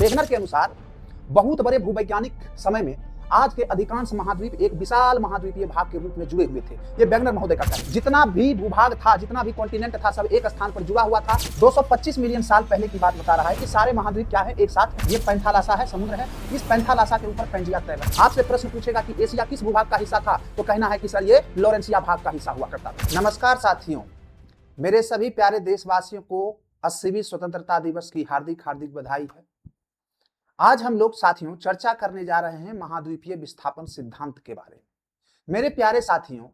Wegener के अनुसार बहुत बड़े भूवैज्ञानिक समय में आज के अधिकांश महाद्वीप एक विशाल महाद्वीपीय भाग के रूप में जुड़े हुए थे। ये वेगनर महोदय का कहना है। जितना भी भूभाग था, जितना भी कॉन्टिनेंट था, सब एक स्थान पर जुड़ा हुआ था। 225 मिलियन साल पहले की बात बता रहा है कि सारे महाद्वीप क्या है, एक साथ। ये पैंथालासा है, समुद्र है। इस पैंथालासा के ऊपर पैंजिया तैर रहा है। आपसे प्रश्न पूछेगा कि एशिया किस भूभाग का हिस्सा था, तो कहना है कि सर ये लॉरेंसिया भाग का हिस्सा हुआ करता था। नमस्कार साथियों, मेरे सभी प्यारे देशवासियों को 80वीं स्वतंत्रता दिवस की हार्दिक हार्दिक बधाई है। आज हम लोग साथियों चर्चा करने जा रहे हैं महाद्वीपीय विस्थापन सिद्धांत के बारे में। मेरे प्यारे साथियों,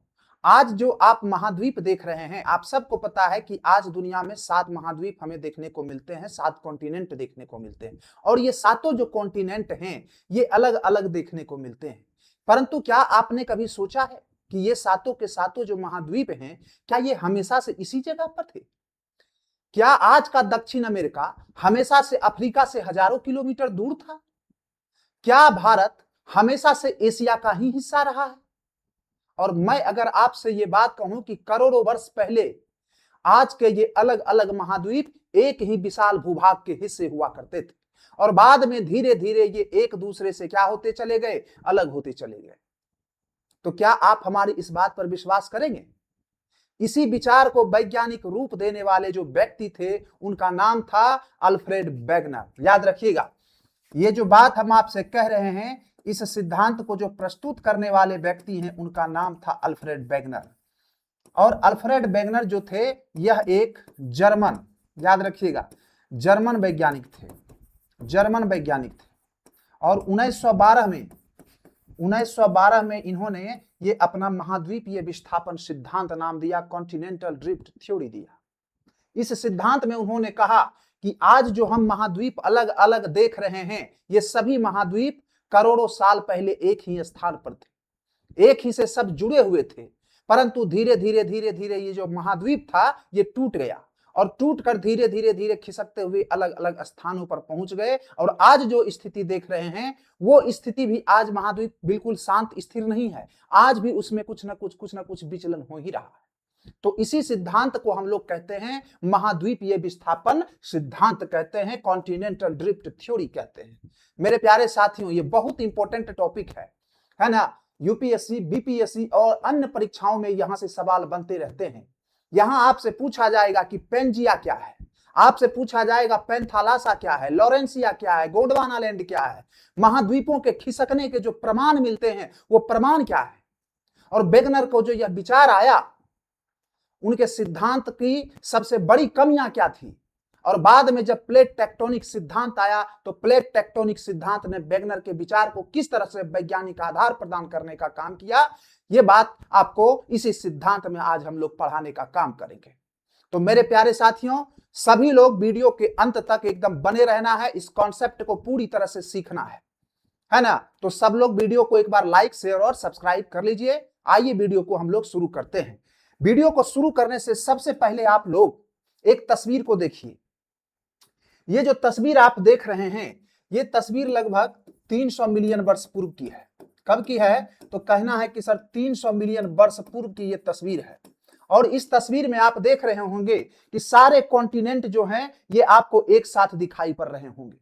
आज जो आप महाद्वीप देख रहे हैं, आप सबको पता है कि आज दुनिया में 7 महाद्वीप हमें देखने को मिलते हैं, 7 कॉन्टिनेंट देखने को मिलते हैं। और ये सातों जो कॉन्टिनेंट हैं, ये अलग अलग देखने को मिलते हैं। परंतु क्या आपने कभी सोचा है कि ये सातों के सातों जो महाद्वीप हैं, क्या ये हमेशा से इसी जगह पर थे? क्या आज का दक्षिण अमेरिका हमेशा से अफ्रीका से हजारों किलोमीटर दूर था? क्या भारत हमेशा से एशिया का ही हिस्सा रहा है? और मैं अगर आपसे ये बात कहूं कि करोड़ों वर्ष पहले आज के ये अलग अलग महाद्वीप एक ही विशाल भूभाग के हिस्से हुआ करते थे, और बाद में धीरे धीरे ये एक दूसरे से क्या होते चले गए, अलग होते चले गए। तो क्या आप हमारी इस बात पर विश्वास करेंगे? इसी विचार को वैज्ञानिक रूप देने वाले जो व्यक्ति थे, उनका नाम था अल्फ्रेड वेगनर। याद रखिएगा, ये जो बात हम आपसे कह रहे हैं, इस सिद्धांत को जो प्रस्तुत करने वाले व्यक्ति हैं, उनका नाम था अल्फ्रेड वेगनर। और अल्फ्रेड वेगनर जो थे, यह एक जर्मन, याद रखिएगा, जर्मन वैज्ञानिक थे, जर्मन वैज्ञानिक थे। और 1912 में इन्होंने ये अपना महाद्वीपीय विस्थापन सिद्धांत नाम दिया, कॉन्टिनेंटल ड्रिफ्ट थ्योरी दिया। इस सिद्धांत में उन्होंने कहा कि आज जो हम महाद्वीप अलग अलग देख रहे हैं, ये सभी महाद्वीप करोड़ों साल पहले एक ही स्थान पर थे, एक ही से सब जुड़े हुए थे। परंतु धीरे धीरे धीरे धीरे ये जो महाद्वीप था, ये टूट गया, और टूटकर धीरे धीरे धीरे खिसकते हुए अलग अलग स्थानों पर पहुंच गए। और आज जो स्थिति देख रहे हैं, वो स्थिति भी आज महाद्वीप बिल्कुल शांत स्थिर नहीं है। आज भी उसमें कुछ ना कुछ विचलन हो ही रहा है। तो इसी सिद्धांत को हम लोग कहते हैं महाद्वीपीय विस्थापन सिद्धांत कहते हैं, कॉन्टिनेंटल ड्रिफ्ट थ्योरी कहते हैं। मेरे प्यारे साथियों, ये बहुत इंपॉर्टेंट टॉपिक है ना। यूपीएससी, बीपीएससी और अन्य परीक्षाओं में यहां से सवाल बनते रहते हैं। यहां आपसे पूछा जाएगा कि पेंजिया क्या है, आपसे पूछा जाएगा पैंथालासा क्या है, लॉरेंसिया क्या है, गोंडवाना लैंड क्या है। महाद्वीपों के खिसकने के जो प्रमाण मिलते हैं, वो प्रमाण क्या है। और वेगनर को जो यह विचार आया, उनके सिद्धांत की सबसे बड़ी कमियां क्या थी। और बाद में जब प्लेट टेक्टोनिक सिद्धांत आया, तो प्लेट टेक्टोनिक सिद्धांत ने वेगनर के विचार को किस तरह से वैज्ञानिक आधार प्रदान करने का काम किया, ये बात आपको इसी सिद्धांत में आज हम लोग पढ़ाने का काम करेंगे। तो मेरे प्यारे साथियों, सभी लोग वीडियो के अंत तक एकदम बने रहना है, इस कॉन्सेप्ट को पूरी तरह से सीखना है ना। तो सब लोग वीडियो को एक बार लाइक, शेयर और सब्सक्राइब कर लीजिए। आइए वीडियो को हम लोग शुरू करते हैं। वीडियो को शुरू करने से सबसे पहले आप लोग एक तस्वीर को देखिए। ये जो तस्वीर आप देख रहे हैं, ये तस्वीर लगभग 300 मिलियन वर्ष पूर्व की है। कब की है? तो कहना है कि सर 300 मिलियन वर्ष पूर्व की ये तस्वीर है। और इस तस्वीर में आप देख रहे होंगे कि सारे कॉन्टिनेंट जो हैं, ये आपको एक साथ दिखाई पड़ रहे होंगे।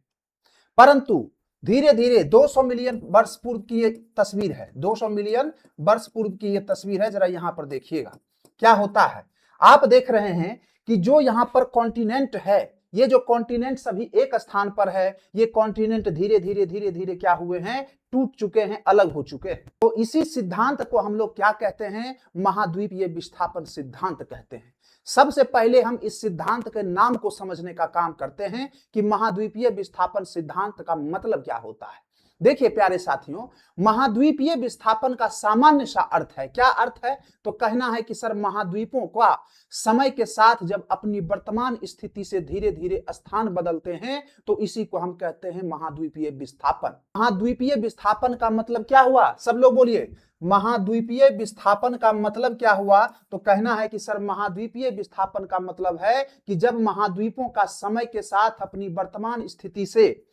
परंतु धीरे धीरे 200 मिलियन वर्ष पूर्व की ये तस्वीर है, 200 मिलियन वर्ष पूर्व की ये तस्वीर है। जरा यहां पर देखिएगा क्या होता है। आप देख रहे हैं कि जो यहां पर कॉन्टिनेंट है, ये जो कॉन्टिनेंट सभी एक स्थान पर है, ये कॉन्टिनेंट धीरे धीरे धीरे धीरे क्या हुए हैं, टूट चुके हैं, अलग हो चुके हैं। तो इसी सिद्धांत को हम लोग क्या कहते हैं, महाद्वीपीय विस्थापन सिद्धांत कहते हैं। सबसे पहले हम इस सिद्धांत के नाम को समझने का काम करते हैं कि महाद्वीपीय विस्थापन सिद्धांत का मतलब क्या होता है। देखिए प्यारे साथियों, महाद्वीपीय विस्थापन का सामान्य सा अर्थ है। क्या अर्थ है? तो कहना है कि सर महाद्वीपों का समय के साथ जब अपनी वर्तमान स्थिति से धीरे धीरे स्थान बदलते हैं, तो इसी को हम कहते हैं महाद्वीपीय विस्थापन। महाद्वीपीय विस्थापन का मतलब क्या हुआ? सब लोग बोलिए, महाद्वीपीय विस्थापन का मतलब क्या हुआ? तो कहना है कि सर महाद्वीपीय विस्थापन का मतलब है कि जब महाद्वीपों का समय के साथ अपनी वर्तमान स्थिति से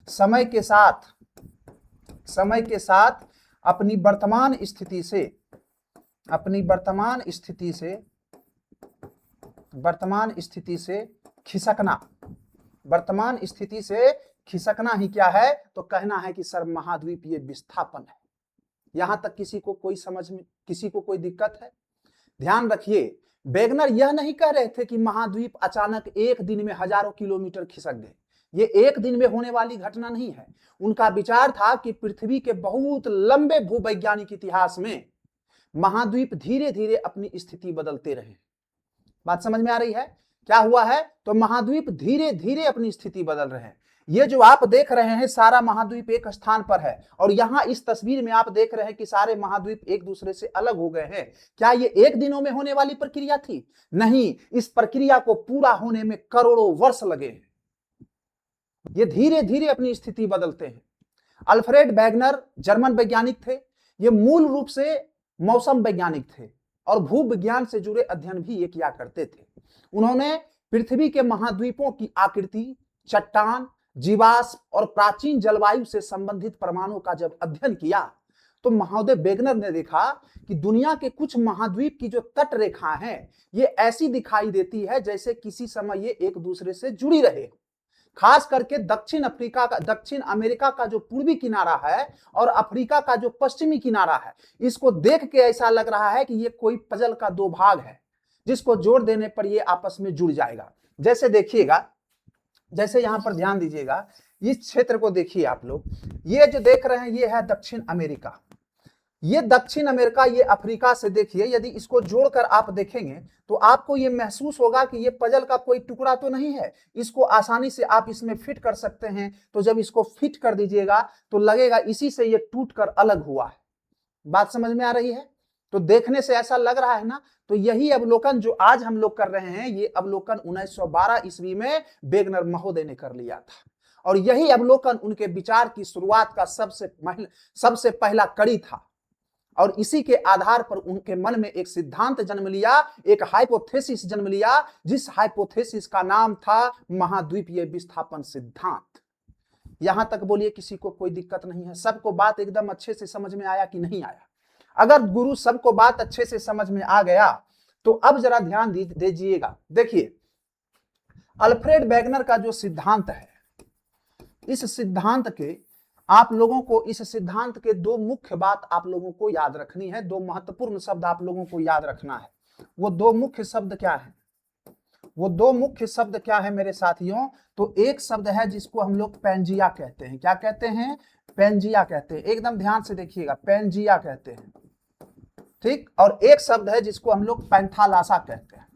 समय के साथ अपनी वर्तमान स्थिति से खिसकना ही क्या है, तो कहना है कि सर महाद्वीपीय विस्थापन है। यहां तक किसी को कोई समझ में, किसी को कोई दिक्कत है? ध्यान रखिए, वेगनर यह नहीं कह रहे थे कि महाद्वीप अचानक एक दिन में हजारों किलोमीटर खिसक गए। ये एक दिन में होने वाली घटना नहीं है। उनका विचार था कि पृथ्वी के बहुत लंबे भूवैज्ञानिक इतिहास में महाद्वीप धीरे धीरे अपनी स्थिति बदलते रहे। बात समझ में आ रही है? क्या हुआ है, तो महाद्वीप धीरे धीरे अपनी स्थिति बदल रहे हैं। ये जो आप देख रहे हैं सारा महाद्वीप एक स्थान पर है, और यहां इस तस्वीर में आप देख रहे हैं कि सारे महाद्वीप एक दूसरे से अलग हो गए हैं। क्या ये एक दिनों में होने वाली प्रक्रिया थी? नहीं, इस प्रक्रिया को पूरा होने में करोड़ों वर्ष लगे हैं। ये धीरे धीरे अपनी स्थिति बदलते हैं। अल्फ्रेड वेगनर जर्मन वैज्ञानिक थे। ये मूल रूप से मौसम वैज्ञानिक थे और भूविज्ञान से जुड़े अध्ययन भी ये किया करते थे। उन्होंने पृथ्वी के महाद्वीपों की आकृति, चट्टान, जीवाश्म और प्राचीन जलवायु से संबंधित प्रमाणों का जब अध्ययन किया तो महोदय वेगनर ने देखा कि दुनिया के कुछ महाद्वीप की जो तट रेखा है ये ऐसी दिखाई देती है जैसे किसी समय ये एक दूसरे से जुड़ी रहे। खास करके दक्षिण अमेरिका का जो पूर्वी किनारा है और अफ्रीका का जो पश्चिमी किनारा है, इसको देख के ऐसा लग रहा है कि ये कोई पजल का दो भाग है जिसको जोड़ देने पर ये आपस में जुड़ जाएगा। जैसे देखिएगा, जैसे यहां पर ध्यान दीजिएगा, इस क्षेत्र को देखिए आप लोग, ये जो देख रहे हैं ये है दक्षिण अमेरिका, ये दक्षिण अमेरिका, ये अफ्रीका से देखिए, यदि इसको जोड़कर आप देखेंगे तो आपको ये महसूस होगा कि ये पजल का कोई टुकड़ा तो नहीं है, इसको आसानी से आप इसमें फिट कर सकते हैं। तो जब इसको फिट कर दीजिएगा तो लगेगा इसी से ये टूटकर अलग हुआ है। बात समझ में आ रही है? तो देखने से ऐसा लग रहा है ना। तो यही अवलोकन जो आज हम लोग कर रहे हैं, ये अवलोकन 1912 ईस्वी में वेगनर महोदय ने कर लिया था, और यही अवलोकन उनके विचार की शुरुआत का सबसे पहला कड़ी था। और इसी के आधार पर उनके मन में एक सिद्धांत जन्म लिया, एक हाइपोथेसिस जन्म लिया, जिस हाइपोथेसिस का नाम था महाद्वीपीय विस्थापन सिद्धांत। यहां तक बोलिए किसी को कोई दिक्कत नहीं है? सबको बात एकदम अच्छे से समझ में आया कि नहीं आया? अगर गुरु सबको बात अच्छे से समझ में आ गया तो अब जरा ध्यान दीजिएगा। देखिए, अल्फ्रेड वेगनर का जो सिद्धांत है, इस सिद्धांत के आप लोगों को, इस सिद्धांत के दो मुख्य बात आप लोगों को याद रखनी है, दो महत्वपूर्ण शब्द आप लोगों को याद रखना है। वो दो मुख्य शब्द क्या है? वो दो मुख्य शब्द क्या है मेरे साथियों? तो एक शब्द है जिसको हम लोग पेंजिया कहते हैं। क्या कहते हैं? पेंजिया कहते हैं। एकदम ध्यान से देखिएगा, पेंजिया कहते हैं, ठीक। और एक शब्द है जिसको हम लोग पैंथालासा कहते हैं,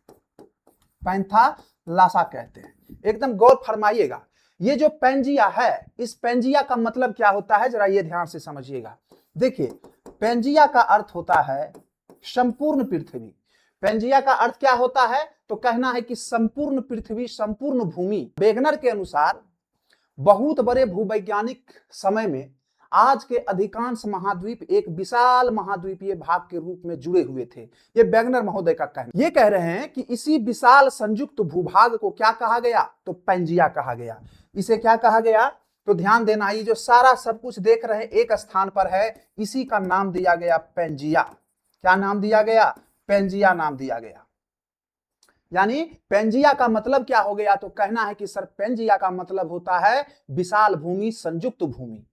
पैंथालासा कहते हैं। एकदम गौर फरमाइएगा, ये जो पेंजिया है, इस पेंजिया का मतलब क्या होता है, जरा ये ध्यान से समझिएगा। देखिए, पेंजिया का अर्थ होता है संपूर्ण पृथ्वी। पेंजिया का अर्थ क्या होता है? तो कहना है कि संपूर्ण पृथ्वी, संपूर्ण भूमि। वेगनर के अनुसार बहुत बड़े भूवैज्ञानिक समय में आज के अधिकांश महाद्वीप एक विशाल महाद्वीपीय भाग के रूप में जुड़े हुए थे। ये वेगनर महोदय का कहना। ये कह रहे हैं कि इसी विशाल संयुक्त भूभाग को क्या कहा गया? तो पेंजिया कहा गया। इसे क्या कहा गया? तो ध्यान देना, ये जो सारा सब कुछ देख रहे हैं एक स्थान पर है, इसी का नाम दिया गया पेंजिया। क्या नाम दिया गया? पेंजिया नाम दिया गया। यानी पेंजिया का मतलब क्या हो गया? तो कहना है कि सर पेंजिया का मतलब होता है विशाल भूमि, संयुक्त भूमि।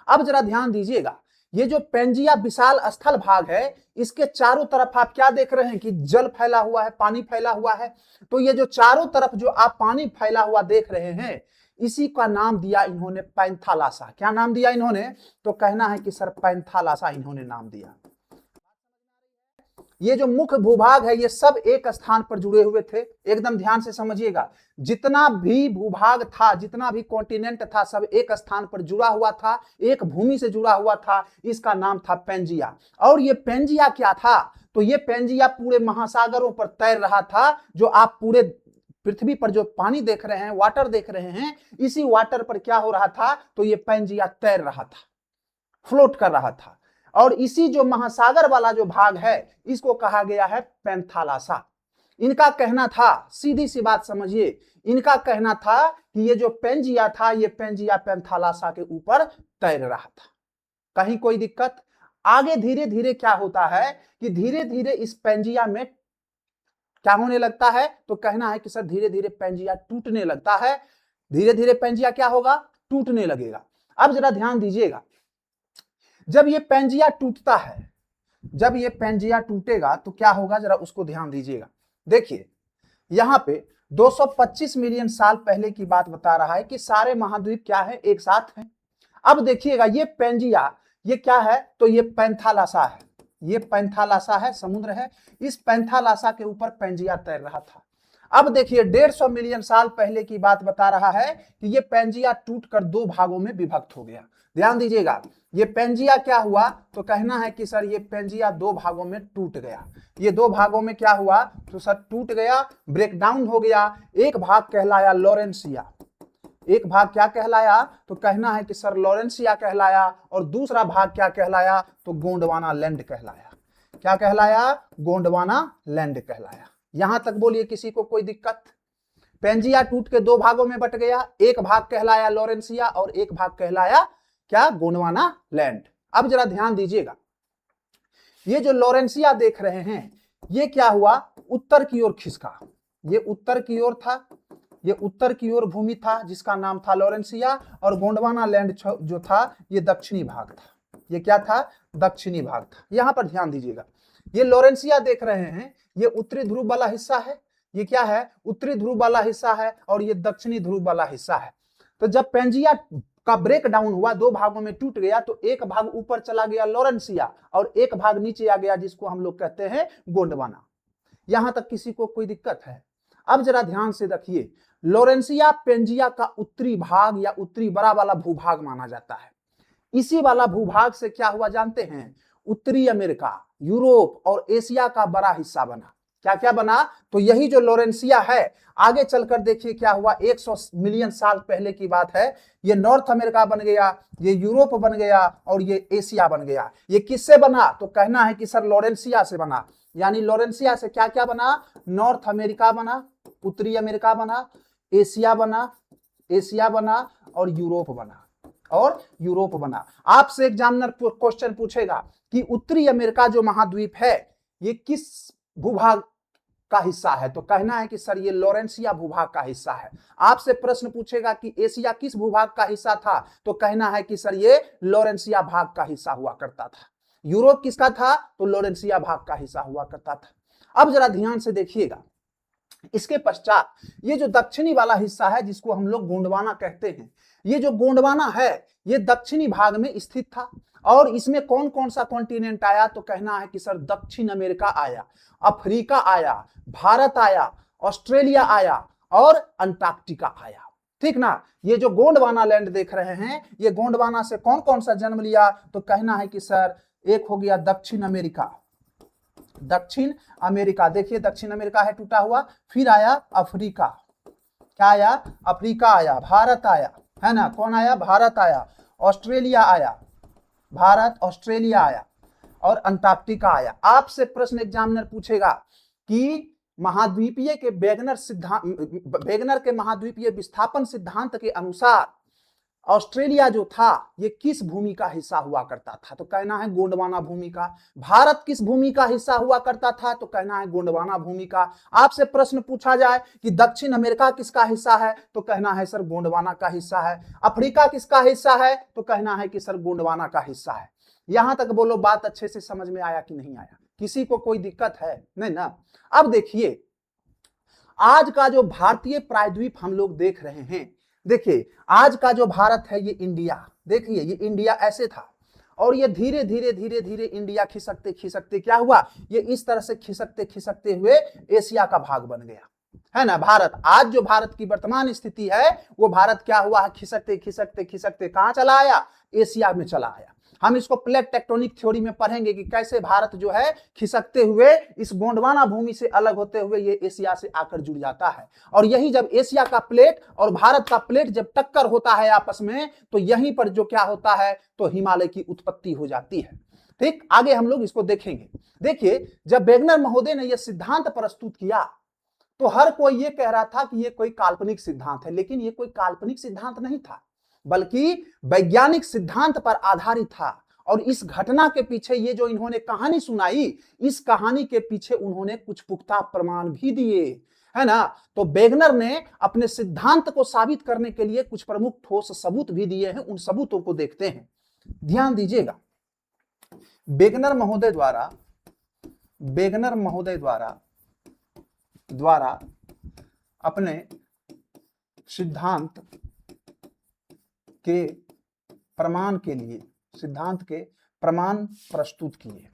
अब जरा ध्यान दीजिएगा, ये जो पेंजिया विशाल स्थल भाग है, इसके चारों तरफ आप क्या देख रहे हैं कि जल फैला हुआ है, पानी फैला हुआ है। तो ये जो चारों तरफ जो आप पानी फैला हुआ देख रहे हैं, इसी का नाम दिया इन्होंने पैंथालासा। क्या नाम दिया इन्होंने? तो कहना है कि सर पैंथालासा इन्होंने नाम दिया। ये जो मुख्य भूभाग है, ये सब एक स्थान पर जुड़े हुए थे। एकदम ध्यान से समझिएगा, जितना भी भूभाग था, जितना भी कॉन्टिनेंट था, सब एक स्थान पर जुड़ा हुआ था, एक भूमि से जुड़ा हुआ था। इसका नाम था पेंजिया। और ये पेंजिया क्या था? तो ये पेंजिया पूरे महासागरों पर तैर रहा था। जो आप पूरे पृथ्वी पर जो पानी देख रहे हैं, वाटर देख रहे हैं, इसी वाटर पर क्या हो रहा था? तो ये पेंजिया तैर रहा था, फ्लोट कर रहा था। और इसी जो महासागर वाला जो भाग है, इसको कहा गया है पैंथालासा। इनका कहना था, सीधी सी बात समझिए, इनका कहना था कि ये जो पेंजिया था, ये पेंजिया पैंथालासा के ऊपर तैर रहा था। कहीं कोई दिक्कत? आगे धीरे धीरे क्या होता है कि धीरे धीरे इस पेंजिया में क्या होने लगता है? तो कहना है कि सर धीरे धीरे पेंजिया टूटने लगता है। धीरे धीरे पेंजिया क्या होगा? टूटने लगेगा। अब जरा ध्यान दीजिएगा, जब ये पेंजिया टूटता है, जब ये पेंजिया टूटेगा तो क्या होगा, जरा उसको ध्यान दीजिएगा। देखिए यहां पे 225 मिलियन साल पहले की बात बता रहा है कि सारे महाद्वीप क्या है, एक साथ हैं। अब देखिएगा ये पेंजिया, ये क्या है, तो ये पैंथालासा है, ये पैंथालासा है, समुद्र है। इस पैंथालासा के ऊपर पेंजिया तैर रहा था। अब देखिए 150 मिलियन साल पहले की बात बता रहा है कि ये पेंजिया टूटकर दो भागों में विभक्त हो गया। ध्यान दीजिएगा, ये पेंजिया क्या हुआ, तो कहना है कि सर ये पेंजिया दो भागों में टूट गया। ये दो भागों में क्या हुआ, तो सर टूट गया, ब्रेकडाउन हो गया। एक भाग कहलाया लॉरेंसिया, एक भाग क्या कहलाया, तो कहना है कि सर लॉरेंसिया कहलाया, और दूसरा भाग क्या कहलाया, तो गोंडवाना लैंड कहलाया। क्या कहलाया, गोंडवाना लैंड कहलाया। यहां तक बोलिए किसी को कोई दिक्कत? पेंजिया टूट के दो भागों में बट गया, एक भाग कहलाया लॉरेंसिया और एक भाग कहलाया क्या, गोंडवाना लैंड। अब जरा ध्यान दीजिएगा, ये जो लॉरेंसिया देख रहे हैं ये क्या हुआ, उत्तर की ओर खिसका। ये उत्तर की ओर था, ये उत्तर की ओर भूमि था जिसका नाम था लॉरेंसिया, और गोंडवाना लैंड जो था ये दक्षिणी भाग था। ये क्या था, दक्षिणी भाग था। यहां पर ध्यान दीजिएगा, ये लॉरेंसिया देख रहे हैं, ये उत्तरी ध्रुव वाला हिस्सा है, ये क्या है, उत्तरी ध्रुव वाला हिस्सा है, और ये दक्षिणी ध्रुव वाला हिस्सा है। तो जब पेंजिया का ब्रेक डाउन हुआ, दो भागों में टूट गया, तो एक भाग ऊपर चला गया लॉरेंसिया और एक भाग नीचे आ गया जिसको हम लोग कहते हैं गोंडवाना। यहां तक किसी को कोई दिक्कत है? अब जरा ध्यान से देखिए, लॉरेंसिया पेंजिया का उत्तरी भाग या उत्तरी बड़ा वाला भूभाग माना जाता है। इसी वाला भूभाग से क्या हुआ जानते हैं, उत्तरी अमेरिका, यूरोप और एशिया का बड़ा हिस्सा बना। क्या क्या बना, तो यही जो लॉरेंसिया है, आगे चलकर देखिए क्या हुआ, 100 मिलियन साल पहले की बात है, ये नॉर्थ अमेरिका बन गया, ये यूरोप बन गया और ये एशिया बन गया। ये किससे बना, तो कहना है कि सर लॉरेंसिया से बना। यानी लॉरेंसिया से क्या क्या बना, नॉर्थ अमेरिका बना, उत्तरी अमेरिका बना, एशिया बना, एशिया बना और यूरोप बना, और यूरोप बना। आपसे एग्जामिनर क्वेश्चन पूछेगा कि उत्तरी अमेरिका जो महाद्वीप है ये किस भूभाग का हिस्सा है, तो कहना है कि सर ये लॉरेंसिया भूभाग का हिस्सा है। आपसे प्रश्न पूछेगा कि एशिया किस भूभाग का हिस्सा था, तो कहना है कि सर ये लॉरेंसिया भाग का हिस्सा हुआ करता था। यूरोप किसका था, तो लॉरेंसिया भाग का हिस्सा हुआ करता था। अब जरा ध्यान से देखिएगा, इसके पश्चात ये जो दक्षिणी वाला हिस्सा है जिसको हम लोग गोंडवाना कहते हैं, ये जो गोंडवाना है ये दक्षिणी भाग में स्थित था। और इसमें कौन कौन सा कॉन्टिनेंट आया, तो कहना है कि सर दक्षिण अमेरिका आया, अफ्रीका आया, भारत आया, ऑस्ट्रेलिया आया और अंटार्कटिका आया। ठीक ना। ये जो गोंडवाना लैंड देख रहे हैं, ये गोंडवाना से कौन कौन सा जन्म लिया, तो कहना है कि सर एक हो गया दक्षिण अमेरिका, दक्षिण अमेरिका, देखिए दक्षिण अमेरिका है टूटा हुआ, फिर आया अफ्रीका, क्या आया, अफ्रीका आया, भारत आया, है ना, कौन आया, भारत आया, ऑस्ट्रेलिया आया, भारत ऑस्ट्रेलिया आया और अंटार्कटिका आया। आपसे प्रश्न एग्जामिनर पूछेगा कि महाद्वीपीय के वेगनर के महाद्वीपीय विस्थापन सिद्धांत के अनुसार ऑस्ट्रेलिया जो था ये किस भूमि का हिस्सा हुआ करता था, तो कहना है गोंडवाना भूमि का। भारत किस भूमि का हिस्सा हुआ करता था, तो कहना है गोंडवाना भूमि का। आपसे प्रश्न पूछा जाए कि दक्षिण अमेरिका किसका हिस्सा है, तो कहना है सर गोंडवाना का हिस्सा है। अफ्रीका किसका हिस्सा है, तो कहना है कि सर गोंडवाना का हिस्सा है। यहां तक बोलो बात अच्छे से समझ में आया कि नहीं आया, किसी को कोई दिक्कत है नहीं ना। अब देखिए आज का जो भारतीय प्रायद्वीप हम लोग देख रहे हैं, देखिए आज का जो भारत है ये इंडिया, देखिए ये इंडिया ऐसे था और ये धीरे धीरे धीरे धीरे इंडिया खिसकते खिसकते क्या हुआ, ये इस तरह से खिसकते खिसकते हुए एशिया का भाग बन गया, है ना। भारत आज जो भारत की वर्तमान स्थिति है वो भारत क्या हुआ है, खिसकते खिसकते खिसकते कहां चला आया, एशिया में चला आया। हम इसको प्लेट टेक्टोनिक थ्योरी में पढ़ेंगे कि कैसे भारत जो है खिसकते हुए इस गोंडवाना भूमि से अलग होते हुए ये एशिया से आकर जुड़ जाता है। और यही जब एशिया का प्लेट और भारत का प्लेट जब टक्कर होता है आपस में, तो यहीं पर जो क्या होता है, तो हिमालय की उत्पत्ति हो जाती है। ठीक, आगे हम लोग इसको देखेंगे। देखिए जब वेगनर महोदय ने यह सिद्धांत प्रस्तुत किया तो हर कोई ये कह रहा था कि ये कोई काल्पनिक सिद्धांत है, लेकिन ये कोई काल्पनिक सिद्धांत नहीं था बल्कि वैज्ञानिक सिद्धांत पर आधारित था। और इस घटना के पीछे ये जो इन्होंने कहानी सुनाई, इस कहानी के पीछे उन्होंने कुछ पुख्ता प्रमाण भी दिए। है ना। तो वेगनर ने अपने सिद्धांत को साबित करने के लिए कुछ प्रमुख ठोस सबूत भी दिए हैं, उन सबूतों को देखते हैं। ध्यान दीजिएगा, वेगनर महोदय द्वारा अपने सिद्धांत के प्रमाण प्रस्तुत किए।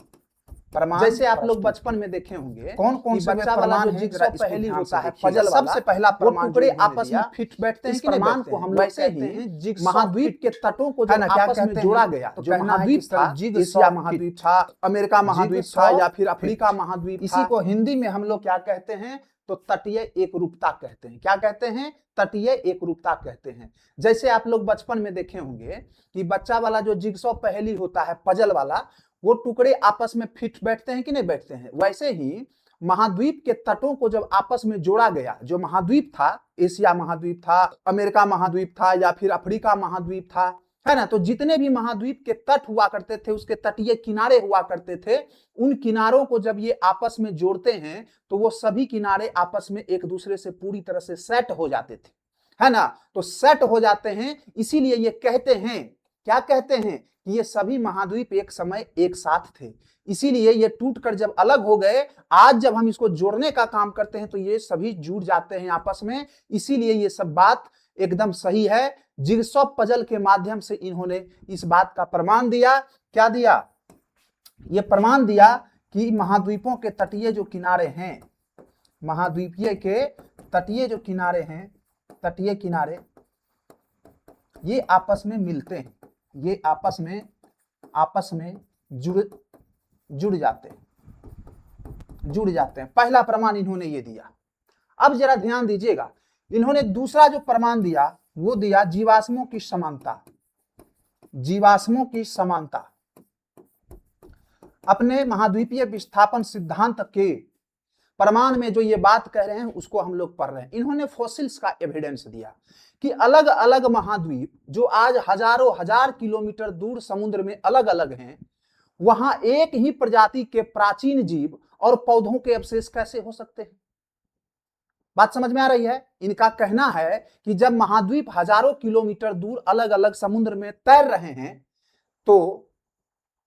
जैसे आप लोग बचपन में देखे होंगे, कौन कौन से बच्चा वाला जो जिगसॉ पहेली होता है, पजल वाला, सबसे पहला प्रमाण टुकड़े आपस में फिट बैठते हैं। इस प्रमाण को हम लोग कहते हैं महाद्वीप के तटों को जब आपस में जोड़ा गया, जो महाद्वीप था, एशिया महाद्वीप था, अमेरिका महाद्वीप था, या फिर अफ्रीका महाद्वीप, इसी को हिंदी में हम लोग क्या कहते हैं, तो तटीय एकरूपता कहते हैं। क्या कहते हैं? तटीय एकरूपता कहते हैं। जैसे आप लोग बचपन में देखे होंगे कि बच्चा वाला जो जिगसॉ पहेली होता है, पजल वाला, वो टुकड़े आपस में फिट बैठते हैं कि नहीं बैठते हैं। वैसे ही महाद्वीप के तटों को जब आपस में जोड़ा गया, जो महाद्वीप था, एशिया महाद्वीप था, अमेरिका महाद्वीप था, या फिर अफ्रीका महाद्वीप था, है ना, तो जितने भी महाद्वीप के तट हुआ करते थे, उसके तटीय किनारे हुआ करते थे, उन किनारों को जब ये आपस में जोड़ते हैं तो वो सभी किनारे आपस में एक दूसरे से पूरी तरह से सेट हो जाते थे, है ना। तो सेट हो जाते हैं, इसीलिए ये कहते हैं, क्या कहते हैं, कि ये सभी महाद्वीप एक समय एक साथ थे। इसीलिए ये टूटकर जब अलग हो गए, आज जब हम इसको जोड़ने का काम करते हैं तो ये सभी जुड़ जाते हैं आपस में। इसीलिए ये सब बात एकदम सही है। जिगसॉ पजल के माध्यम से इन्होंने इस बात का प्रमाण दिया। क्या दिया? ये प्रमाण दिया कि महाद्वीपों के तटीय जो किनारे हैं, महाद्वीपीय के तटीय जो किनारे हैं, तटीय किनारे, ये आपस में मिलते हैं, ये आपस में जुड़ जाते हैं। पहला प्रमाण इन्होंने ये दिया। अब जरा ध्यान दीजिएगा, इन्होंने दूसरा जो प्रमाण दिया वो दिया जीवाश्मों की समानता। अपने महाद्वीपीय विस्थापन सिद्धांत के प्रमाण में जो ये बात कह रहे हैं उसको हम लोग पढ़ रहे हैं। इन्होंने फॉसिल्स का एविडेंस दिया कि अलग अलग महाद्वीप जो आज हजारों हजार किलोमीटर दूर समुद्र में अलग अलग हैं, वहां एक ही प्रजाति के प्राचीन जीव और पौधों के अवशेष कैसे हो सकते हैं। बात समझ में आ रही है? इनका कहना है कि जब महाद्वीप हजारों किलोमीटर दूर अलग अलग समुद्र में तैर रहे हैं, तो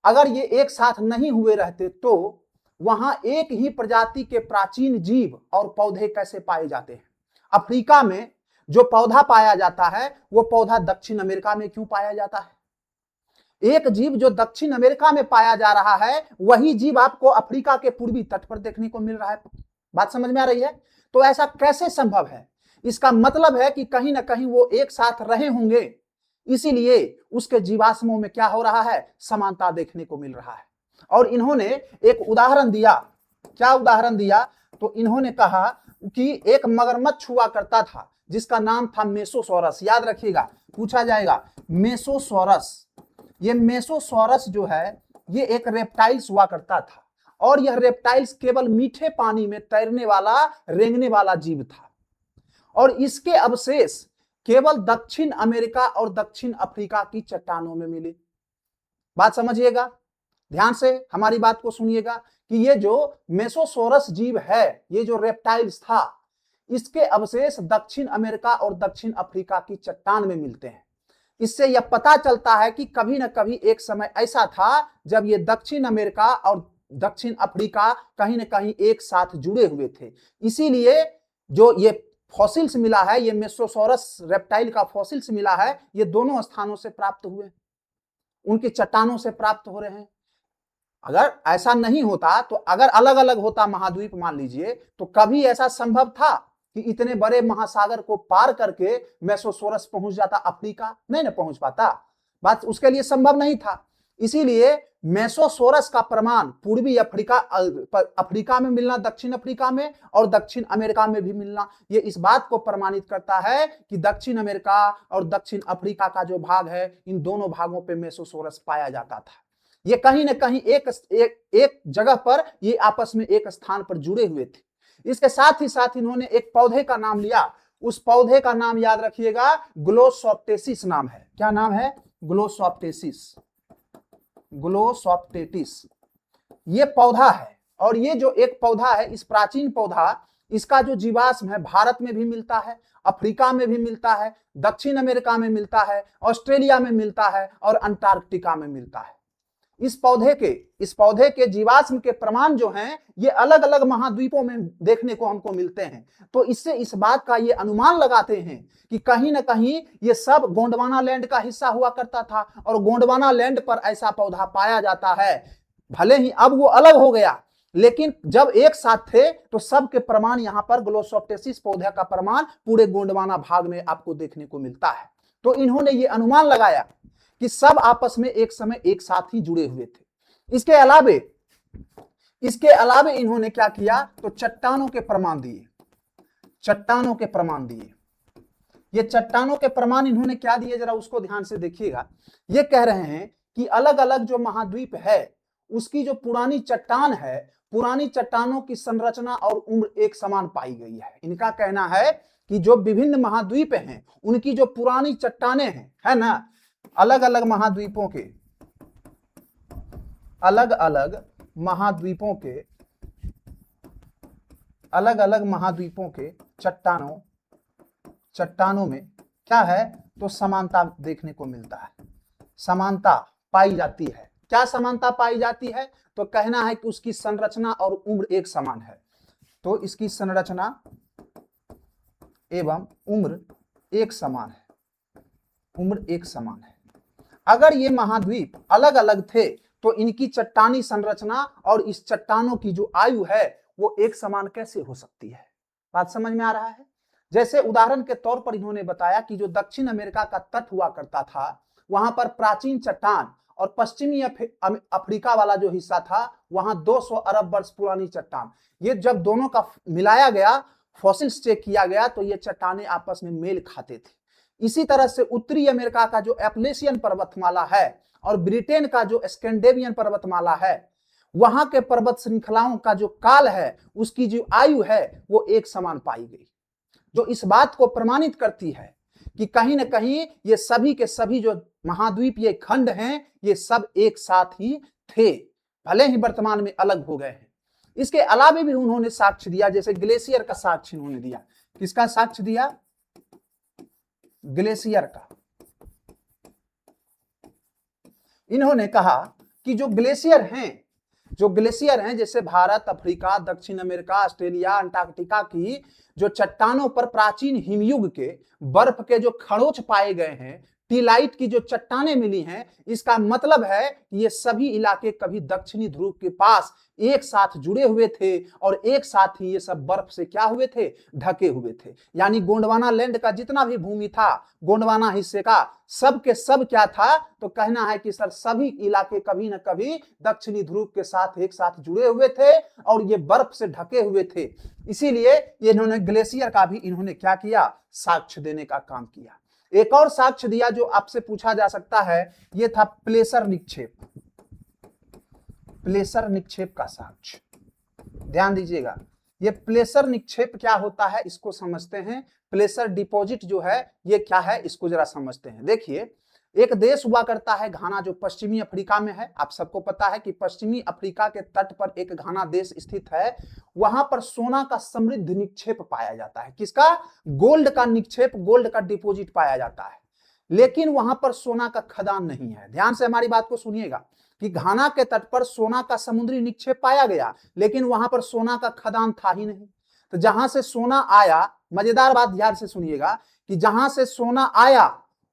अगर ये एक साथ नहीं हुए रहते तो वहां एक ही प्रजाति के प्राचीन जीव और पौधे कैसे पाए जाते हैं। अफ्रीका में जो पौधा पाया जाता है वो पौधा दक्षिण अमेरिका में क्यों पाया जाता है? एक जीव जो दक्षिण अमेरिका में पाया जा रहा है, वही जीव आपको अफ्रीका के पूर्वी तट पर देखने को मिल रहा है। बात समझ में आ रही है? तो ऐसा कैसे संभव है? इसका मतलब है कि कहीं ना कहीं वो एक साथ रहे होंगे, इसीलिए उसके जीवाश्मों में क्या हो रहा है, समानता देखने को मिल रहा है। और इन्होंने एक उदाहरण दिया। क्या उदाहरण दिया? तो इन्होंने कहा कि एक मगरमच्छ हुआ करता था जिसका नाम था मेसोसॉरस। याद रखिएगा, पूछा जाएगा मेसोसॉरस। ये मेसोसॉरस जो है ये एक रेप्टाइल्स हुआ करता था, और यह रेप्टाइल्स केवल मीठे पानी में तैरने वाला, रेंगने वाला जीव था, और इसके अवशेष केवल दक्षिण अमेरिका और दक्षिण अफ्रीका की चट्टानों में मिले। बात समझिएगा, ध्यान से हमारी बात को सुनिएगा कि ये जो मेसोसॉरस जीव है, ये जो रेप्टाइल्स था, इसके अवशेष दक्षिण अमेरिका और दक्षिण अफ्रीका की चट्टान में मिलते हैं। इससे यह पता चलता है कि कभी न कभी एक समय ऐसा था जब ये दक्षिण अमेरिका और दक्षिण अफ्रीका कहीं न कहीं एक साथ जुड़े हुए थे। इसीलिए जो ये फॉसिल्स मिला है, ये मेसोसॉरस रेप्टाइल का फॉसिल्स मिला है, ये दोनों स्थानों से प्राप्त हुए, उनकी चट्टानों से प्राप्त हो रहे हैं। अगर ऐसा नहीं होता, तो अगर अलग अलग होता महाद्वीप मान लीजिए, तो कभी ऐसा संभव था कि इतने बड़े महासागर को पार करके मेसोसॉरस पहुंच जाता अफ्रीका? नहीं ना पहुंच पाता। बात उसके लिए संभव नहीं था। इसीलिए मेसोसॉरस का प्रमाण पूर्वी अफ्रीका में मिलना, दक्षिण अफ्रीका में और दक्षिण अमेरिका में भी मिलना, ये इस बात को प्रमाणित करता है कि दक्षिण अमेरिका और दक्षिण अफ्रीका का जो भाग है, इन दोनों भागों पे मेसोसॉरस पाया जाता था। ये कहीं ना कहीं एक जगह पर ये आपस में एक स्थान पर जुड़े हुए थे। इसके साथ ही साथ इन्होंने एक पौधे का नाम लिया। उस पौधे का नाम याद रखिएगा, ग्लोसॉप्टेसिस नाम है। क्या नाम है? ग्लोसॉप्टेसिस। ग्लोसॉप्टेटिस ये पौधा है। और ये जो एक पौधा है, इस प्राचीन पौधा इसका जो जीवाश्म है भारत में भी मिलता है, अफ्रीका में भी मिलता है, दक्षिण अमेरिका में मिलता है, ऑस्ट्रेलिया में मिलता है और अंटार्कटिका में मिलता है। इस पौधे के जीवाश्म के प्रमाण जो हैं ये अलग अलग महाद्वीपों में देखने को हमको मिलते हैं। तो इससे इस बात का ये अनुमान लगाते हैं कि कहीं ना कहीं ये सब गोंडवाना लैंड का हिस्सा हुआ करता था और गोंडवाना लैंड पर ऐसा पौधा पाया जाता है। भले ही अब वो अलग हो गया, लेकिन जब एक साथ थे तो सबके प्रमाण यहाँ पर ग्लोसोप्टेसिस पौधे का प्रमाण पूरे गोंडवाना भाग में आपको देखने को मिलता है। तो इन्होंने ये अनुमान लगाया कि सब आपस में एक समय एक साथ ही जुड़े हुए थे। इसके अलावे इन्होंने क्या किया, तो चट्टानों के प्रमाण दिए। ये चट्टानों के प्रमाण इन्होंने क्या दिए, जरा उसको ध्यान से देखिएगा। ये कह रहे हैं कि अलग अलग जो महाद्वीप है उसकी जो पुरानी चट्टान है, पुरानी चट्टानों की संरचना और उम्र एक समान पाई गई है। इनका कहना है कि जो विभिन्न महाद्वीप हैं उनकी जो पुरानी चट्टानें हैं, है ना, अलग अलग महाद्वीपों के चट्टानों में क्या है, तो समानता देखने को मिलता है, समानता पाई जाती है। क्या समानता पाई जाती है, तो कहना है कि उसकी संरचना और उम्र एक समान है। तो इसकी संरचना एवं उम्र एक समान है। अगर ये महाद्वीप अलग अलग थे तो इनकी चट्टानी संरचना और इस चट्टानों की जो आयु है वो एक समान कैसे हो सकती है। बात समझ में आ रहा है। जैसे उदाहरण के तौर पर इन्होंने बताया कि जो दक्षिण अमेरिका का तट हुआ करता था वहां पर प्राचीन चट्टान और पश्चिमी अफ्रीका वाला जो हिस्सा था वहां 200 अरब वर्ष पुरानी चट्टान, ये जब दोनों का मिलाया गया, फॉसिल्स चेक किया गया तो ये चट्टानें आपस में मेल खाते थे। इसी तरह से उत्तरी अमेरिका का जो एपलेशियन पर्वतमाला है और ब्रिटेन का जो स्कैंडिनेवियन पर्वतमाला है, वहां के पर्वत श्रृंखलाओं का जो काल है उसकी जो आयु है वो एक समान पाई गई, जो इस बात को प्रमाणित करती है कि कहीं ना कहीं ये सभी के सभी जो महाद्वीप, ये खंड हैं, ये सब एक साथ ही थे, भले ही वर्तमान में अलग हो गए हैं। इसके अलावा भी उन्होंने साक्ष्य दिया, जैसे ग्लेशियर का साक्ष्य उन्होंने दिया। किसका साक्ष्य दिया? ग्लेशियर का। इन्होंने कहा कि जो ग्लेशियर हैं जैसे भारत, अफ्रीका, दक्षिण अमेरिका, ऑस्ट्रेलिया, अंटार्कटिका की जो चट्टानों पर प्राचीन हिमयुग के बर्फ के जो खड़ोच पाए गए हैं, टीलाइट की जो चट्टानें मिली हैं, इसका मतलब है कि ये सभी इलाके कभी दक्षिणी ध्रुव के पास एक साथ जुड़े हुए थे और एक साथ ही ये सब बर्फ से क्या हुए थे, ढके हुए थे। यानी गोंडवाना लैंड का जितना भी भूमि था, गोंडवाना हिस्से का, सब के सब क्या था, तो कहना है कि सर सभी इलाके कभी न कभी दक्षिणी ध्रुव के साथ एक साथ जुड़े हुए थे और ये बर्फ से ढके हुए थे। इसीलिए इन्होंने ग्लेशियर का भी इन्होंने क्या किया, साक्ष्य देने का काम किया। एक और साक्ष्य दिया जो आपसे पूछा जा सकता है, ये था प्लेसर निक्षेप का साक्ष्य। ध्यान दीजिएगा, ये प्लेसर निक्षेप क्या होता है इसको समझते हैं। प्लेसर डिपॉजिट जो है ये क्या है इसको जरा समझते हैं। देखिए, एक देश हुआ करता है घाना, जो पश्चिमी अफ्रीका में है। आप सबको पता है कि पश्चिमी अफ्रीका के तट पर एक घाना देश स्थित है। वहां पर सोना का समृद्ध निक्षेप पाया जाता है। किसका? गोल्ड का निक्षेप, गोल्ड का डिपॉजिट पाया जाता है, लेकिन वहां पर सोना का खदान नहीं है। ध्यान से हमारी बात को सुनिएगा कि घाना के तट पर सोना का समुद्री निक्षेप पाया गया, लेकिन वहां पर सोना का खदान था ही नहीं। तो जहां से सोना आया, मजेदार बात ध्यान से सुनिएगा कि जहां से सोना आया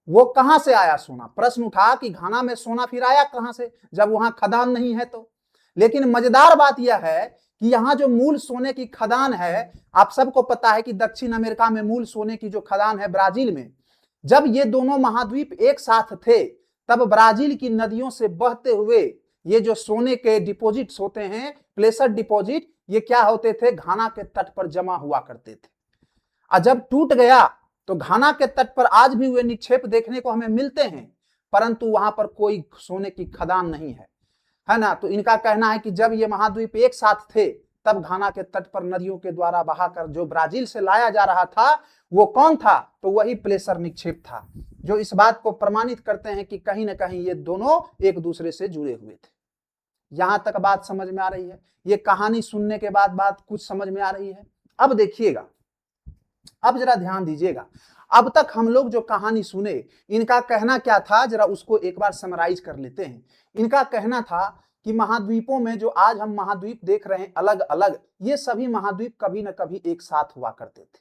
वो कहां से आया सोना। प्रश्न उठा कि घाना में सोना फिर आया कहां से, जब वहां खदान नहीं है तो। लेकिन मजेदार बात यह है कि यहाँ जो मूल सोने की खदान है, आप सबको पता है कि दक्षिण अमेरिका में मूल सोने की जो खदान है ब्राजील में। जब ये दोनों महाद्वीप एक साथ थे तब ब्राजील की नदियों से बहते हुए ये जो सोने के डिपॉजिट्स होते हैं, प्लेसर डिपॉजिट, ये क्या होते थे, घाना के तट पर जमा हुआ करते थे। और जब टूट गया तो घाना के तट पर आज भी वे निक्षेप देखने को हमें मिलते हैं, परंतु वहां पर कोई सोने की खदान नहीं है ना। तो इनका कहना है कि जब ये महाद्वीप एक साथ थे तब घाना के तट पर नदियों के द्वारा बहाकर जो ब्राजील से लाया जा रहा था वो कौन था, तो वही प्लेसर निक्षेप था, जो इस बात को प्रमाणित करते हैं कि कहीं ना कहीं ये दोनों एक दूसरे से जुड़े हुए थे। यहां तक बात समझ में आ रही है? ये कहानी सुनने के बाद बात कुछ समझ में आ रही है? अब देखिएगा, अब जरा ध्यान दीजिएगा, अब तक हम लोग जो कहानी सुने, इनका कहना क्या था, जरा उसको एक बार समराइज कर लेते हैं। इनका कहना था कि महाद्वीपों में जो आज हम महाद्वीप देख रहे हैं अलग अलग, ये सभी महाद्वीप कभी न कभी एक साथ हुआ करते थे,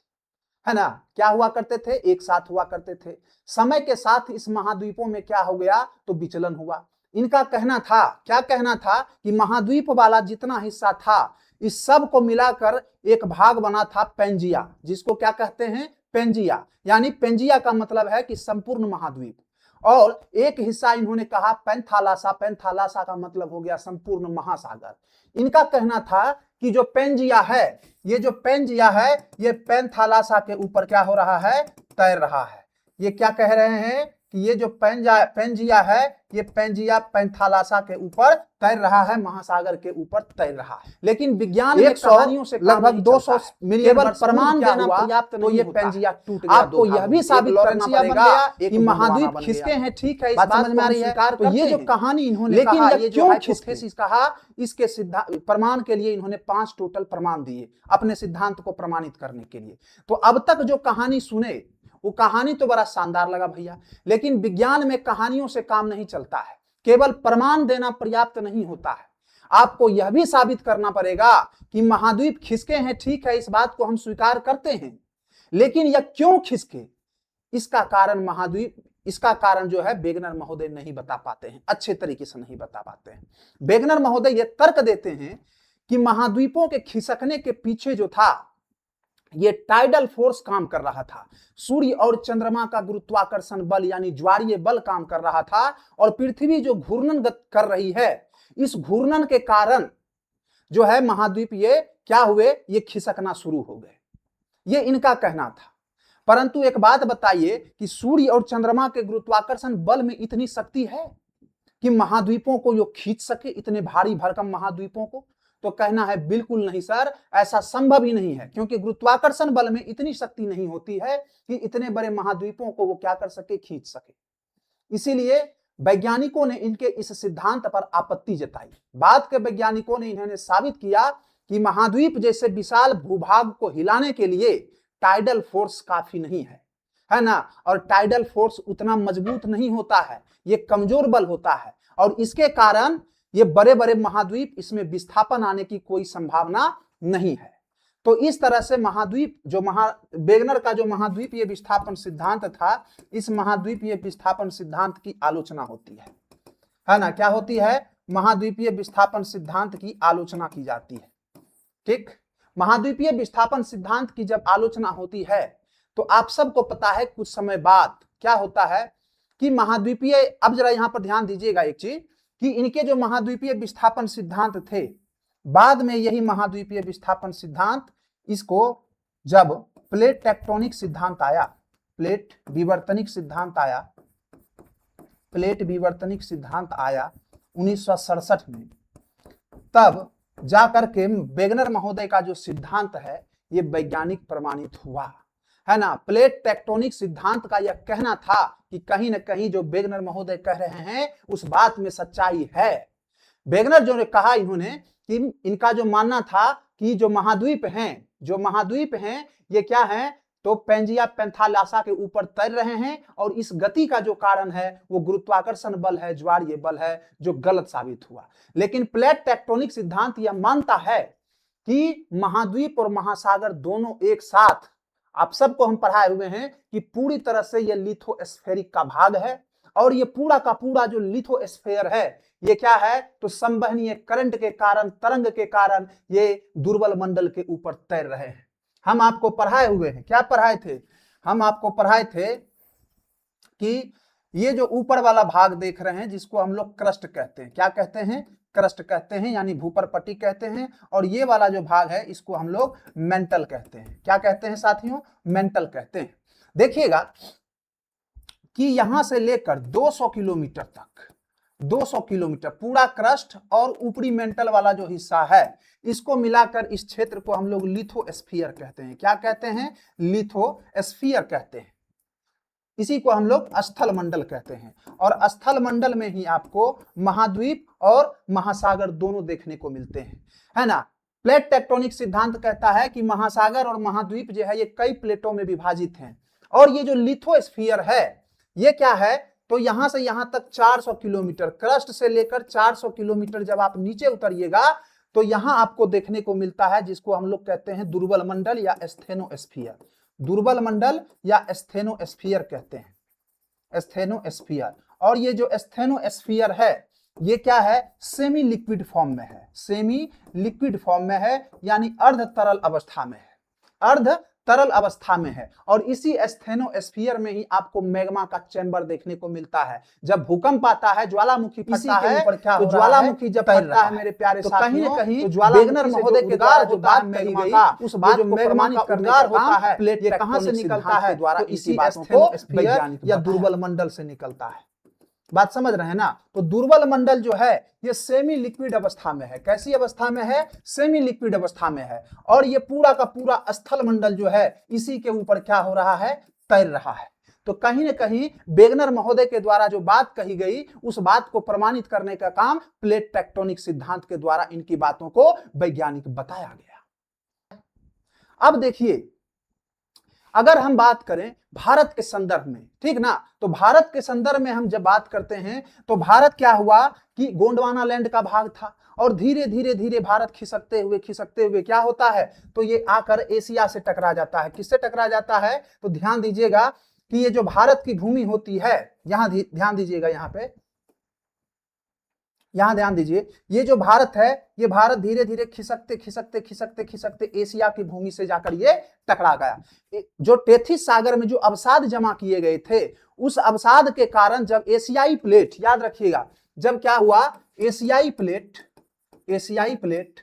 है ना। क्या हुआ करते थे? एक साथ हुआ करते थे। समय के साथ इस महाद्वीपों में क्या हो गया, तो विचलन हुआ। इनका कहना था, क्या कहना था, कि महाद्वीप वाला जितना हिस्सा था, इस सब को मिलाकर एक भाग बना था पेंजिया, जिसको क्या कहते हैं, पेंजिया। यानी पेंजिया का मतलब है कि संपूर्ण महाद्वीप। और एक हिस्सा इन्होंने कहा पैंथालासा, पैंथालासा का मतलब हो गया संपूर्ण महासागर। इनका कहना था कि जो पेंजिया है, ये जो पेंजिया है, ये पैंथालासा के ऊपर क्या हो रहा है, तैर रहा है। ये क्या कह रहे हैं कि ये जो पेंजिया है, ये पेंजिया पैंथालासा के ऊपर तैर रहा है, महासागर के ऊपर तैर रहा है। लेकिन विज्ञान में कहानियों से लगभग 200 मिलियन प्रमाण देना पर्याप्त तो ये पेंजिया टूट गया। आपको यह भी साबित करना पड़ेगा कि महाद्वीप खिसके हैं, ठीक है, इस बात समझ में आ रही है। तो ये जो कहानी इन्होंने कहा, ये जो हाइपोथेसिस कहा, इसके सिद्धांत प्रमाण के लिए इन्होंने 5 टोटल प्रमाण दिए अपने सिद्धांत को प्रमाणित करने के लिए। तो अब तक जो कहानी सुने, वो कहानी तो बड़ा शानदार लगा भैया, लेकिन विज्ञान में कहानियों से काम नहीं चलता है, केवल प्रमाण देना पर्याप्त नहीं होता है। आपको यह भी साबित करना पड़ेगा कि महाद्वीप खिसके हैं, ठीक है, इस बात को हम स्वीकार करते हैं, लेकिन यह क्यों खिसके, इसका कारण महाद्वीप, इसका कारण जो है वेगनर महोदय नहीं बता पाते हैं, अच्छे तरीके से नहीं बता पाते हैं। वेगनर महोदय यह तर्क देते हैं कि महाद्वीपों के खिसकने के पीछे जो था, ये टाइडल फोर्स काम कर रहा था। सूर्य और चंद्रमा का गुरुत्वाकर्षण बल यानी ज्वारीय बल काम कर रहा था, और पृथ्वी जो घूर्णन कर रही है, इस घूर्णन के कारण जो है महाद्वीप ये क्या हुए, ये खिसकना शुरू हो गए। ये इनका कहना था। परंतु एक बात बताइए कि सूर्य और चंद्रमा के गुरुत्वाकर्षण बल में इतनी शक्ति है कि महाद्वीपों को जो खींच सके, इतने भारी भरकम महाद्वीपों को? तो कहना है बिल्कुल नहीं सर, ऐसा संभव ही नहीं है, क्योंकि गुरुत्वाकर्षण बल में इतनी शक्ति नहीं होती है कि इतने बड़े महाद्वीपों को वो क्या कर सके, खींच सके। इसीलिए वैज्ञानिकों ने इनके इस सिद्धांत पर आपत्ति जताई। बाद के वैज्ञानिकों ने इन्होंने साबित किया कि महाद्वीप जैसे विशाल भूभाग को हिलाने के लिए टाइडल फोर्स काफी नहीं है ना, और टाइडल फोर्स उतना मजबूत नहीं होता है, ये कमजोर बल होता है, और इसके कारण ये बड़े बड़े महाद्वीप, इसमें विस्थापन आने की कोई संभावना नहीं है। तो इस तरह से महाद्वीप जो वेगनर का जो महाद्वीपीय विस्थापन सिद्धांत था, इस महाद्वीपीय विस्थापन सिद्धांत की आलोचना होती है ना। क्या होती है? महाद्वीपीय विस्थापन सिद्धांत की आलोचना की जाती है। ठीक, महाद्वीपीय विस्थापन सिद्धांत की जब आलोचना होती है, तो आप सबको पता है कुछ समय बाद क्या होता है कि महाद्वीपीय, अब जरा यहां पर ध्यान दीजिएगा एक चीज, कि इनके जो महाद्वीपीय विस्थापन सिद्धांत थे, बाद में यही महाद्वीपीय विस्थापन सिद्धांत, इसको जब प्लेट टेक्टोनिक सिद्धांत आया, प्लेट विवर्तनिक सिद्धांत आया, प्लेट विवर्तनिक सिद्धांत आया 1967 में, तब जाकर के वेगनर महोदय का जो सिद्धांत है, ये वैज्ञानिक प्रमाणित हुआ, है ना। प्लेट टेक्टोनिक सिद्धांत का यह कहना था कि कहीं न कहीं जो वेगनर महोदय कह रहे हैं, उस बात में सच्चाई है। वेगनर जो ने कहा, इन्होंने कि इनका जो मानना था कि जो महाद्वीप हैं, ये क्या हैं, तो पेंजिया पैंथालासा के ऊपर तैर रहे हैं, और इस गति का जो कारण है वो गुरुत्वाकर्षण बल है, ज्वारीय बल है, जो गलत साबित हुआ। लेकिन प्लेट टेक्टोनिक सिद्धांत यह मानता है कि महाद्वीप और महासागर दोनों एक साथ, आप सबको हम पढ़ाए हुए हैं कि पूरी तरह से ये लिथोस्फेरिक का भाग है, और ये पूरा का पूरा जो लिथोस्फेयर है, ये क्या है, तो संवहनीय करंट के कारण, तरंग के कारण ये दुर्बल मंडल के ऊपर तैर रहे हैं। हम आपको पढ़ाए हुए हैं, क्या पढ़ाए थे, हम आपको पढ़ाए थे कि ये जो ऊपर वाला भाग देख रहे हैं, जिसको हम लोग क्रस्ट कहते हैं, क्या कहते हैं, क्रस्ट कहते हैं, यानी भूपर पट्टी कहते हैं, और ये वाला जो भाग है, इसको हम लोग मेंटल कहते हैं। क्या कहते हैं साथियों, मेंटल कहते हैं। देखिएगा कि यहां से लेकर 200 किलोमीटर तक, 200 किलोमीटर पूरा क्रस्ट और ऊपरी मेंटल वाला जो हिस्सा है, इसको मिलाकर इस क्षेत्र को हम लोग लिथोस्फीयर कहते हैं। क्या कहते हैं, लिथोस्फीयर कहते हैं। इसी को हम लोग स्थल मंडल कहते हैं, और स्थल मंडल में ही आपको महाद्वीप और महासागर दोनों देखने को मिलते हैं, है ना। प्लेट टेक्टोनिक सिद्धांत कहता है कि महासागर और महाद्वीप जो है ये कई प्लेटों में विभाजित हैं, और ये जो लिथोस्फीयर है ये क्या है, तो यहां से यहां तक 400 किलोमीटर, क्रस्ट से लेकर 400 किलोमीटर जब आप नीचे उतरिएगा तो यहां आपको देखने को मिलता है जिसको हम लोग कहते हैं दुर्बल मंडल या स्थेनोस्फीयर। दुर्बल मंडल या स्थेनोस्फीयर कहते हैं, स्थेनोस्फीयर। और ये जो स्थेनोस्फीयर है ये क्या है, सेमी लिक्विड फॉर्म में है, सेमी लिक्विड फॉर्म में है, यानी अर्ध तरल अवस्था में है, अर्ध तरल अवस्था में है। और इसी स्थेनोस्फीयर में ही आपको मैग्मा का चैम्बर देखने को मिलता है। जब भूकंप आता है, ज्वालामुखी फटता है, तो ज्वालामुखी जब फटता है मेरे प्यारे साथियों, कहीं न कहीं वेगनर महोदय के द्वारा जो बात कही गई उस बात को प्रमाणित करने का होता है। प्लेट ये कहां से निकलता है, द्वारा इसी स्थेनोस्फीयर या दुर्बल मंडल से निकलता है। बात समझ रहे हैं ना। तो दुर्बल मंडल जो है ये सेमी लिक्विड अवस्था में है। कैसी अवस्था में है, सेमी लिक्विड अवस्था में है। और ये पूरा का पूरा स्थल मंडल जो है इसी के ऊपर क्या हो रहा है, तैर रहा है। तो कहीं ना कहीं वेगनर महोदय के द्वारा जो बात कही गई उस बात को प्रमाणित करने का काम प्लेट टेक्टोनिक सिद्धांत के द्वारा इनकी बातों को वैज्ञानिक बताया गया। अब देखिए, अगर हम बात करें भारत के संदर्भ में, ठीक ना, तो भारत के संदर्भ में हम जब बात करते हैं तो भारत क्या हुआ कि गोंडवाना लैंड का भाग था, और धीरे धीरे धीरे भारत खिसकते हुए क्या होता है, तो ये आकर एशिया से टकरा जाता है। किससे टकरा जाता है, तो ध्यान दीजिएगा कि ये जो भारत की भूमि होती है, यहां ध्यान दीजिएगा, यहां ध्यान दीजिए, ये जो भारत है ये भारत धीरे धीरे खिसकते एशिया की भूमि से जाकर ये टकरा गया। जो टेथिस सागर में जो अवसाद जमा किए गए थे उस अवसाद के कारण जब एशियाई प्लेट, याद रखिएगा, जब क्या हुआ, एशियाई प्लेट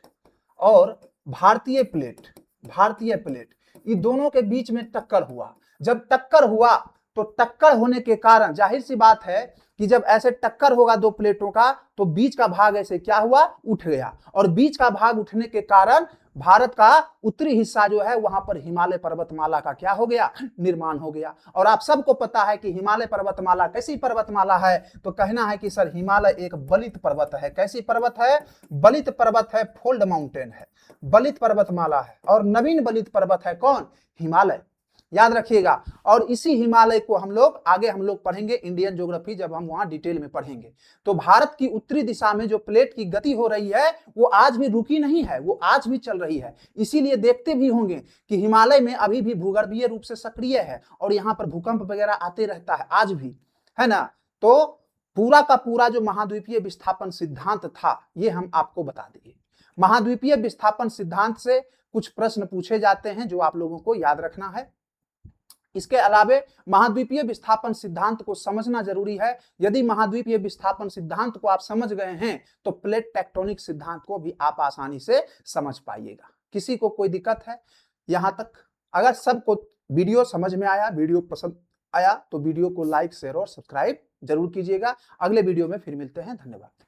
और भारतीय प्लेट ये दोनों के बीच में टक्कर हुआ। जब टक्कर हुआ तो टक्कर होने के कारण जाहिर सी बात है कि जब ऐसे टक्कर होगा दो प्लेटों का तो बीच का भाग ऐसे क्या हुआ, उठ गया। और बीच का भाग उठने के कारण भारत का उत्तरी हिस्सा जो है वहां पर हिमालय पर्वतमाला का क्या हो गया, निर्माण हो गया। और आप सबको पता है कि हिमालय पर्वतमाला कैसी पर्वतमाला है, तो कहना है कि सर हिमालय एक बलित पर्वत है। कैसी पर्वत है, बलित पर्वत है, फोल्ड माउंटेन है, बलित पर्वतमाला है। और नवीन बलित पर्वत है कौन, हिमालय, याद रखिएगा। और इसी हिमालय को हम लोग पढ़ेंगे इंडियन ज्योग्राफी, जब हम वहां डिटेल में पढ़ेंगे। तो भारत की उत्तरी दिशा में जो प्लेट की गति हो रही है वो आज भी रुकी नहीं है, वो आज भी चल रही है। इसीलिए देखते भी होंगे कि हिमालय में अभी भी भूगर्भीय रूप से सक्रिय है और यहाँ पर भूकंप वगैरह आते रहता है आज भी, है ना। तो पूरा का पूरा जो महाद्वीपीय विस्थापन सिद्धांत था ये हम आपको बता दिए। महाद्वीपीय विस्थापन सिद्धांत से कुछ प्रश्न पूछे जाते हैं जो आप लोगों को याद रखना है। इसके अलावे महाद्वीपीय विस्थापन सिद्धांत को समझना जरूरी है। यदि महाद्वीपीय विस्थापन सिद्धांत को आप समझ गए हैं तो प्लेट टेक्टोनिक सिद्धांत को भी आप आसानी से समझ पाइएगा। किसी को कोई दिक्कत है यहां तक? अगर सबको वीडियो समझ में आया, वीडियो पसंद आया तो वीडियो को लाइक, शेयर और सब्सक्राइब जरूर कीजिएगा। अगले वीडियो में फिर मिलते हैं। धन्यवाद।